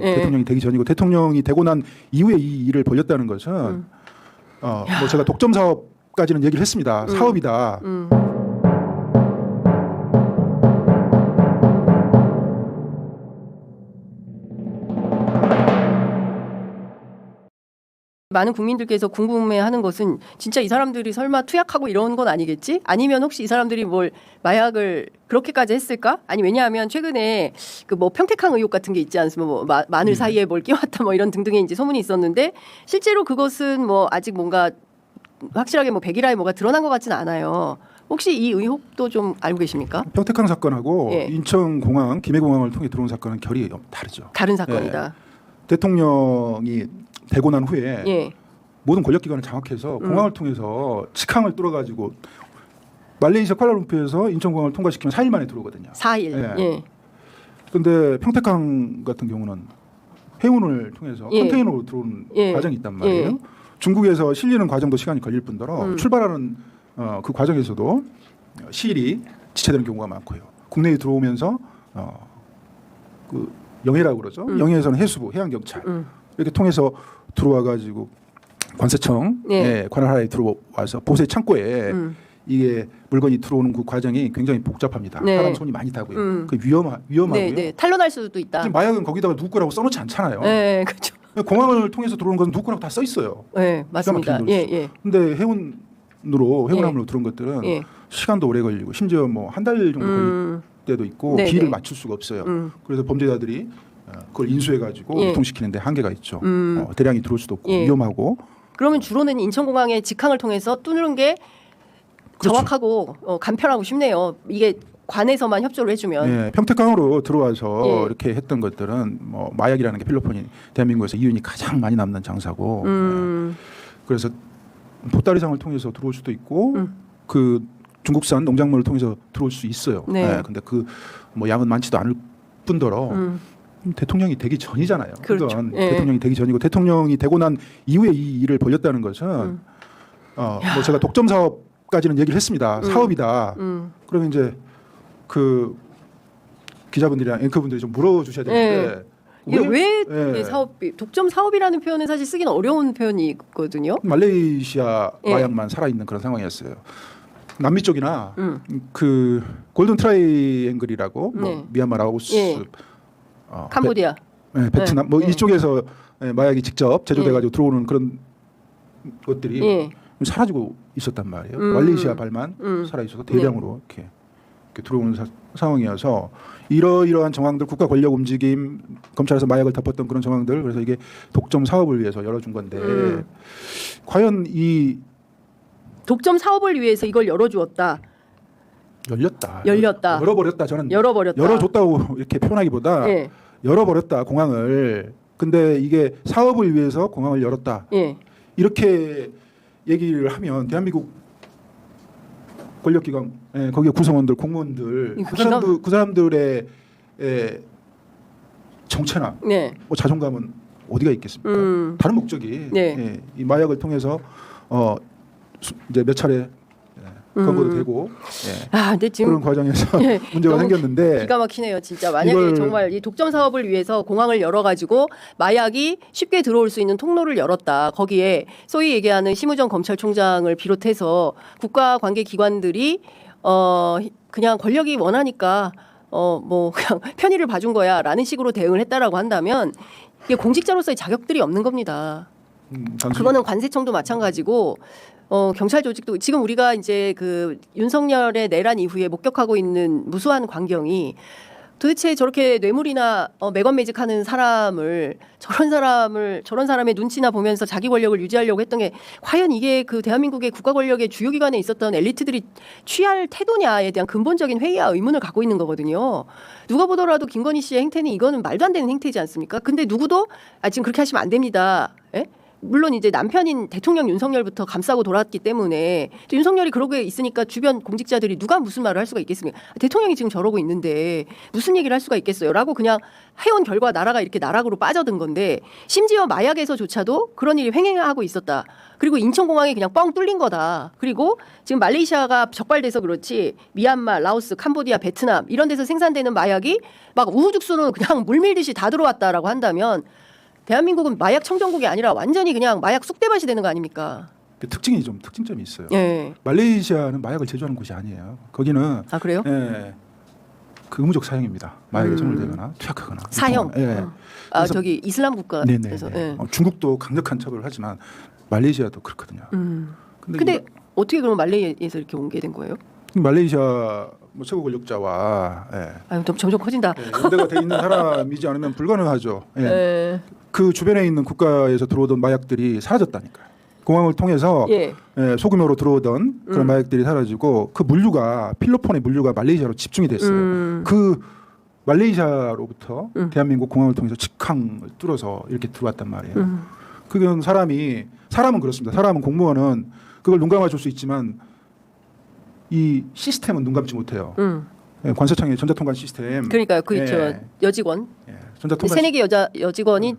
예. 대통령이 되기 전이고 대통령이 되고 난 이후에 이 일을 벌였다는 것은 뭐 제가 독점 사업까지는 얘기를 했습니다. 사업이다. 많은 국민들께서 궁금해하는 것은 진짜 이 사람들이 설마 투약하고 이런 건 아니겠지? 아니면 혹시 이 사람들이 뭘 마약을 그렇게까지 했을까? 아니 왜냐하면 최근에 그 뭐 평택항 의혹 같은 게 있지 않습니까? 뭐 마늘 사이에 뭘 끼웠다 뭐 이런 등등의 이제 소문이 있었는데 실제로 그것은 뭐 아직 뭔가 확실하게 뭐 백일화에 뭐가 드러난 것 같지는 않아요. 혹시 이 의혹도 좀 알고 계십니까? 평택항 사건하고 예. 인천공항, 김해공항을 통해 들어온 사건은 결이 다르죠. 다른 사건이다. 대통령이 되고 난 후에 예. 모든 권력기관을 장악해서 공항을 통해서 직항을 뚫어가지고 말레이시아 쿠알라룸푸르에서 인천공항을 통과시키면 4일 만에 들어오거든요. 4일. 예. 예. 그런데 평택항 같은 경우는 해운을 통해서 예. 컨테이너로 들어오는 예. 과정이 있단 말이에요. 예. 중국에서 실리는 과정도 시간이 걸릴 뿐더러 출발하는 그 과정에서도 시일이 지체되는 경우가 많고요. 국내에 들어오면서 그 영해라고 그러죠. 영해에서는 해수부, 해양경찰 이렇게 통해서 들어와 가지고 관세청 예. 관할하에 들어와서 보세 창고에 이게 물건이 들어오는 그 과정이 굉장히 복잡합니다. 네. 사람 손이 많이 타고요. 그 위험하고요. 네, 네. 탄로날 수도 있다. 지금 마약은 거기다가 누구 거라고 써놓지 않잖아요. 네, 그렇죠. 공항을 통해서 들어오는 것은 누구 거라고 다 써 있어요. 네, 맞습니다. 예, 예. 근데 해운함으로 들어온 것들은 예. 시간도 오래 걸리고 심지어 뭐 한 달 정도 걸릴 때도 있고 네, 기일을 네. 맞출 수가 없어요. 그래서 범죄자들이 그걸 인수해가지고 예. 유통시키는데 한계가 있죠. 대량이 들어올 수도 없고 예. 위험하고. 그러면 주로는 인천공항에 직항을 통해서 뚫는 게 그렇죠. 정확하고 간편하고 쉽네요. 이게 관에서만 협조를 해주면. 예, 평택항으로 들어와서 예. 이렇게 했던 것들은 뭐 마약이라는 게 필로폰이 대한민국에서 이윤이 가장 많이 남는 장사고 그래서 보따리상을 통해서 들어올 수도 있고 그 중국산 농작물을 통해서 들어올 수 있어요. 네. 예, 근데 그 뭐 양은 많지도 않을 뿐더러 대통령이 되기 전이잖아요. 그렇죠. 그건 예. 대통령이 되기 전이고 대통령이 되고 난 이후에 이 일을 벌였다는 것은 뭐 제가 독점 사업까지는 얘기를 했습니다. 사업이다. 그러면 이제 그 기자분들이랑 앵커분들이 좀 물어주셔야 되는데 이게 왜 예. 사업이 독점 사업이라는 표현은 사실 쓰기는 어려운 표현이거든요. 말레이시아 예. 마약만 살아있는 그런 상황이었어요. 남미 쪽이나 그 골든 트라이앵글이라고 뭐 네. 미얀마, 라오스, 예. 캄보디아. 베트남 뭐 네. 이쪽에서 마약이 직접 제조돼가지고 들어오는 그런 것들이 예. 사라지고 있었단 말이에요. 말레이시아 발만 살아 있어서 대량으로 이렇게 들어오는 상황이어서 이러이러한 정황들, 국가 권력 움직임, 검찰에서 마약을 덮었던 그런 정황들, 그래서 이게 독점 사업을 위해서 열어준 건데 과연 이 독점 사업을 위해서 이걸 열어주었다. 열렸다. 열어버렸다. 저는 열어버렸다. 열어줬다고 이렇게 표현하기보다 예. 열어버렸다 공항을. 근데 이게 사업을 위해서 공항을 열었다. 예. 이렇게 얘기를 하면 대한민국 권력기관, 거기에 구성원들, 공무원들, 그 사람들의 정체나 네. 뭐 자존감은 어디가 있겠습니까? 다른 목적이 네. 이 마약을 통해서 이제 몇 차례 검거도 되고 근데 지금 그런 과정에서 예, 문제가 너무 생겼는데 기가 막히네요, 진짜. 만약에 정말 이 독점 사업을 위해서 공항을 열어가지고 마약이 쉽게 들어올 수 있는 통로를 열었다. 거기에 소위 얘기하는 심우정 검찰총장을 비롯해서 국가관계기관들이 그냥 권력이 원하니까 뭐 그냥 편의를 봐준 거야라는 식으로 대응을 했다라고 한다면 이게 공직자로서의 자격들이 없는 겁니다. 그거는 관세청도 마찬가지고. 경찰 조직도 지금 우리가 이제 그 윤석열의 내란 이후에 목격하고 있는 무수한 광경이 도대체 저렇게 뇌물이나 매건매직하는 사람을 저런 사람의 눈치나 보면서 자기 권력을 유지하려고 했던 게 과연 이게 그 대한민국의 국가 권력의 주요 기관에 있었던 엘리트들이 취할 태도냐에 대한 근본적인 회의와 의문을 갖고 있는 거거든요. 누가 보더라도 김건희 씨의 행태는 이거는 말도 안 되는 행태지 않습니까? 근데 누구도 지금 그렇게 하시면 안 됩니다. 예? 물론 이제 남편인 대통령 윤석열부터 감싸고 돌았기 때문에 또 윤석열이 그러고 있으니까 주변 공직자들이 누가 무슨 말을 할 수가 있겠습니까? 대통령이 지금 저러고 있는데 무슨 얘기를 할 수가 있겠어요?라고 그냥 해온 결과 나라가 이렇게 나락으로 빠져든 건데 심지어 마약에서조차도 그런 일이 횡행하고 있었다. 그리고 인천공항이 그냥 뻥 뚫린 거다. 그리고 지금 말레이시아가 적발돼서 그렇지 미얀마, 라오스, 캄보디아, 베트남 이런 데서 생산되는 마약이 막 우후죽순으로 그냥 물밀듯이 다 들어왔다라고 한다면 대한민국은 마약 청정국이 아니라 완전히 그냥 마약 쑥대밭이 되는 거 아닙니까? 그 특징점이 있어요. 예. 말레이시아는 마약을 제조하는 곳이 아니에요. 거기는 아 그래요? 그 의무적 사형입니다. 마약에 손을 대거나 투약하거나. 사형. 예. 아 저기 이슬람 국가에서. 네네. 예. 중국도 강력한 처벌을 하지만 말레이시아도 그렇거든요. 근데 어떻게 그럼 말레이시아에서 이렇게 온 게 된 거예요? 말레이시아 뭐 최고 권력자와 아 점점 커진다. 연대가 돼 있는 사람이지 않으면 불가능하죠. 예. 그 주변에 있는 국가에서 들어오던 마약들이 사라졌다니까요. 공항을 통해서 예. 소규모로 들어오던 그런 마약들이 사라지고 그 물류가 필로폰의 물류가 말레이시아로 집중이 됐어요. 그 말레이시아로부터 대한민국 공항을 통해서 직항을 뚫어서 이렇게 들어왔단 말이에요. 그건 사람은 그렇습니다. 사람은 공무원은 그걸 눈 감아줄 수 있지만 이 시스템은 눈 감지 못해요. 관세청의 전자통관 시스템. 그러니까 저 여직원 전자통관 새내기 여직원이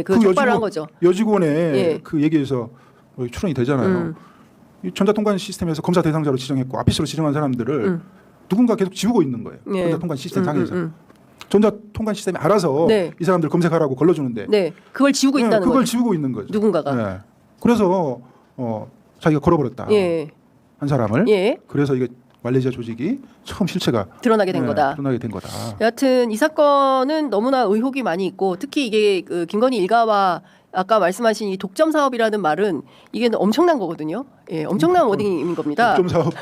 그 적발을 한 거죠. 여직원의 그 얘기에서 출연이 되잖아요. 이 전자통관 시스템에서 검사 대상자로 지정했고 아피스로 지정한 사람들을 누군가 계속 지우고 있는 거예요. 전자통관 시스템 상에서. 전자통관 시스템이 알아서 이 사람들 검색하라고 걸러주는데 그걸 지우고 있다는 거죠. 그걸 지우고 있는 거죠. 누군가가. 그래서 자기가 걸어버렸다. 한 사람을. 그래서 이게 말레이시아 조직이 처음 실체가 드러나게 된 거다. 드러나게 된 거다. 여하튼 이 사건은 너무나 의혹이 많이 있고 특히 이게 그 김건희 일가와 아까 말씀하신 이 독점 사업이라는 말은 이게 엄청난 거거든요. 엄청난 워딩인 겁니다. 독점 사업,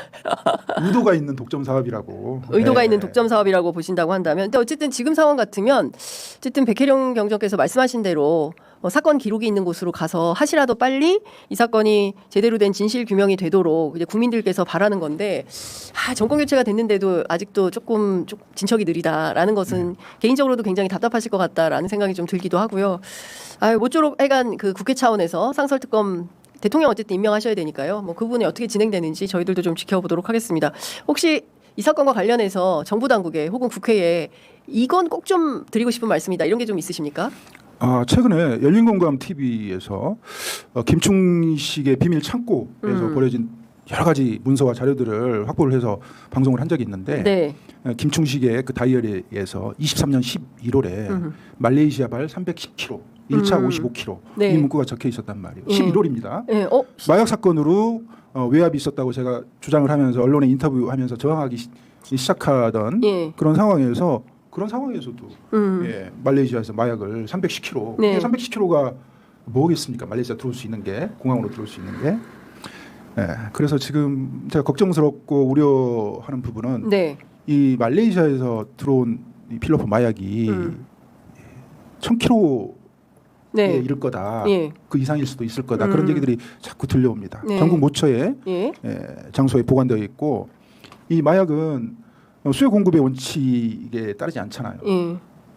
의도가 있는 독점 사업이라고. 의도가 있는 독점 사업이라고 보신다고 한다면, 근데 어쨌든 지금 상황 같으면 어쨌든 백혜령 경정께서 말씀하신 대로 사건 기록이 있는 곳으로 가서 하시라도 빨리 이 사건이 제대로 된 진실 규명이 되도록 이제 국민들께서 바라는 건데, 정권 교체가 됐는데도 아직도 조금 진척이 느리다라는 것은 개인적으로도 굉장히 답답하실 것 같다라는 생각이 좀 들기도 하고요. 모쪼록 하여간 그 국회 차원에서 상설특검 대통령 어쨌든 임명하셔야 되니까요. 뭐 그 부분이 어떻게 진행되는지 저희들도 좀 지켜보도록 하겠습니다. 혹시 이 사건과 관련해서 정부 당국에 혹은 국회에 이건 꼭 좀 드리고 싶은 말씀이다 이런 게 좀 있으십니까? 최근에 열린공감 TV에서 김충식의 비밀 창고에서 벌어진 여러 가지 문서와 자료들을 확보를 해서 방송을 한 적이 있는데 김충식의 그 다이어리에서 23년 11월에 말레이시아발 310kg 1차 55kg 이 문구가 적혀 있었단 말이에요. 11월입니다. 마약 사건으로 외압이 있었다고 제가 주장을 하면서 언론에 인터뷰하면서 저항하기 시작하던 그런 상황에서도 말레이시아에서 마약을 310kg 310kg가 뭐겠습니까? 말레이시아 들어올 수 있는 게 공항으로 들어올 수 있는 게 그래서 지금 제가 걱정스럽고 우려하는 부분은 이 말레이시아에서 들어온 이 필로폰 마약이 1000kg 이를 거다. 그 이상일 수도 있을 거다. 그런 얘기들이 자꾸 들려옵니다. 전국 모처에 장소에 보관되어 있고 이 마약은 수요 공급의 원칙에 따르지 않잖아요.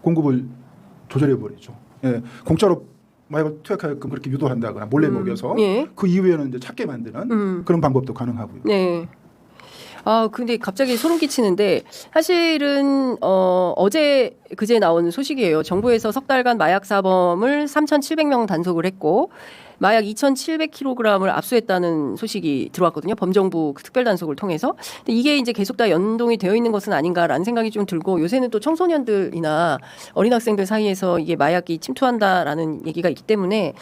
공급을 조절해 버리죠. 공짜로 마약을 투약하게끔 그렇게 유도한다거나 몰래 먹여서 그 이후에는 이제 찾게 만드는 그런 방법도 가능하고요. 근데 갑자기 소름 끼치는데 사실은 어제 그제 나온 소식이에요. 정부에서 석 달간 마약 사범을 3,700명 단속을 했고 마약 2,700kg을 압수했다는 소식이 들어왔거든요. 범정부 특별 단속을 통해서. 근데 이게 이제 계속 다 연동이 되어 있는 것은 아닌가라는 생각이 좀 들고 요새는 또 청소년들이나 어린 학생들 사이에서 이게 마약이 침투한다라는 얘기가 있기 때문에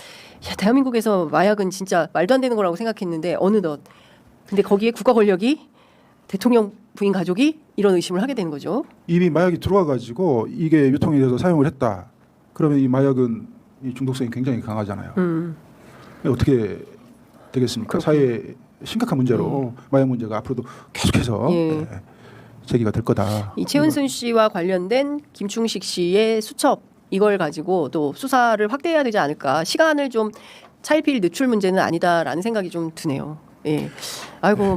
대한민국에서 마약은 진짜 말도 안 되는 거라고 생각했는데 어느덧 근데 거기에 국가 권력이 대통령 부인 가족이 이런 의심을 하게 되는 거죠. 이미 마약이 들어와 가지고 이게 유통이 돼서 사용을 했다. 그러면 이 마약은 이 중독성이 굉장히 강하잖아요. 어떻게 되겠습니까? 사회에 심각한 문제로 마약 문제가 앞으로도 계속해서 제기가 될 거다. 이 최은순 씨와 관련된 김충식 씨의 수첩 이걸 가지고 또 수사를 확대해야 되지 않을까. 시간을 좀 차일피일 늦출 문제는 아니다라는 생각이 좀 드네요.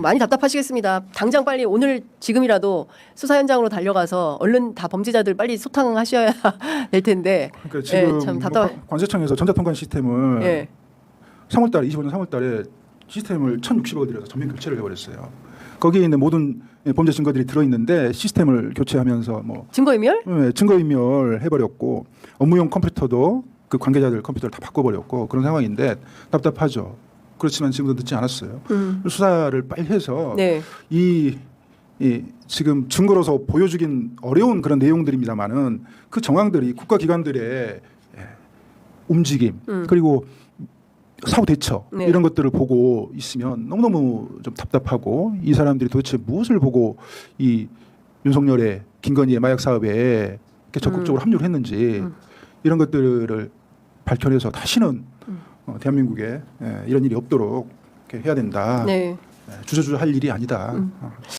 많이 답답하시겠습니다. 당장 빨리 오늘 지금이라도 수사 현장으로 달려가서 얼른 다 범죄자들 빨리 소탕하셔야 될 텐데. 그러니까 지금 참 답답. 관세청에서 전자통관 시스템을 3월달에 25년 3월달에 시스템을 1,060억 들여서 전면 교체를 해버렸어요. 거기에 있는 모든 범죄 증거들이 들어있는데 시스템을 교체하면서 뭐 증거인멸? 증거인멸 해버렸고 업무용 컴퓨터도 그 관계자들 컴퓨터를 다 바꿔버렸고 그런 상황인데 답답하죠. 그렇지만 지금도 늦지 않았어요. 수사를 빨리 해서 네. 이 지금 증거로서 보여주긴 어려운 그런 내용들입니다만은 그 정황들이 국가기관들의 움직임 그리고 사후 대처 네. 이런 것들을 보고 있으면 너무너무 좀 답답하고 이 사람들이 도대체 무엇을 보고 이 윤석열의 김건희의 마약 사업에 이렇게 적극적으로 합류를 했는지 이런 것들을 밝혀내서 다시는 대한민국에 이런 일이 없도록 이렇게 해야 된다. 네. 주저주저 할 일이 아니다.